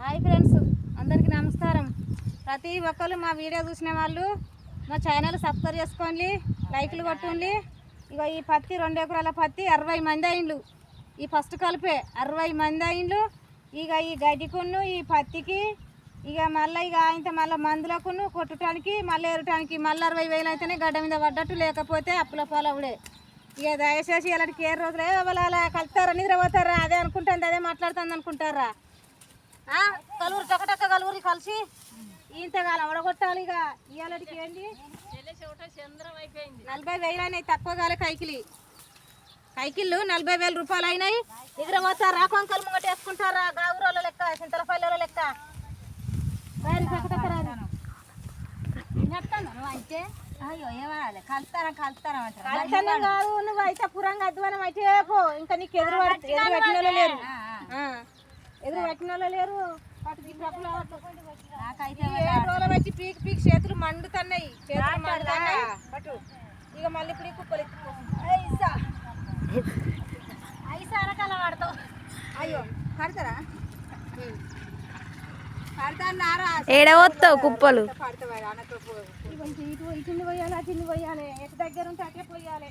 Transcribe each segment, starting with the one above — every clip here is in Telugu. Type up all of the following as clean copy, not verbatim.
హాయ్ ఫ్రెండ్స్, అందరికీ నమస్కారం. ప్రతి ఒక్కరు మా వీడియో చూసిన వాళ్ళు మా ఛానల్ సబ్స్క్రైబ్ చేసుకోండి, లైక్లు కొట్టండి. ఇక ఈ పత్తి 2 ఎకరాల పత్తి 60 మంది అయిండ్లు. ఈ ఫస్ట్ కలిపే 60 మంది అయిండ్లు. ఇక ఈ గడ్డికును ఈ పత్తికి ఇక మళ్ళీ ఇంత మళ్ళీ మందులకును కొట్టడానికి మళ్ళీ ఏరటానికి మళ్ళీ 60,000 అయితేనే గడ్డ మీద పడ్డట్టు, లేకపోతే అప్పుల పాలవుడే. ఇక దయచేసి ఇలాంటి కేర్ రోజులే వాళ్ళు అలా కలుతారా, నిద్రపోతారా, అదే అనుకుంటుంది, అదే మాట్లాడుతుంది అనుకుంటారా? కలువురు టకటక్క కలువురి కలిసి ఇంతకాలం ఒడగొట్టాలి. ఇక ఇవాళకి ఏంటి 40,000 అయినాయి. తక్కువ కాలే కైకిళ్ళు 40,000 రూపాయలు అయినాయి. నిద్రపోతారా, కొంకలు ముంగట వేసుకుంటారా, గావురోళ్ళ లెక్క, చింతల పల్లెల లెక్క. అయితే అయ్యో ఏమనాలి, కలుతారా కాదు, నువ్వు అయితే పురంగా అధ్వానం అయితే పో. ఇంకా నీకు ఎదురు పెట్టిన వాళ్ళు లేరు, నాకైతే 7 రోజులు వచ్చి పీక్ పీక్ చేతులు మండుతున్నాయి, ఇక మళ్ళీ ఇప్పుడు కుక్కలు ఐసా అరకాల వాడతావు. అయ్యో పడతారా, ఏడవస్తావు కుప్పలు. ఇటు పోయాలి, అటు పోయాలి, ఎటు దగ్గర ఉంటే అటే పోయాలి.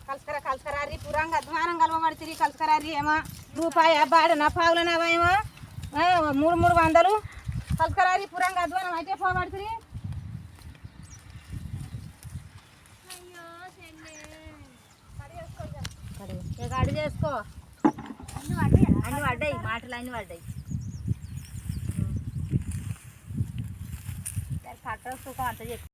కలుసుకరా పురంగా అధ్వానం కలవబడి కలుసుకరా. ఏమో రూపాయి బాడనా పావులనావా ఏమో 300 కలుసుకరా పురంగా అధ్వానం అయితే పోబడుతుంది. అడుగు చేసుకో, అన్ని పడ్డాయి మాటలు, అన్ని పడ్డాయి. కట్ట సుఖం అంత చెప్పి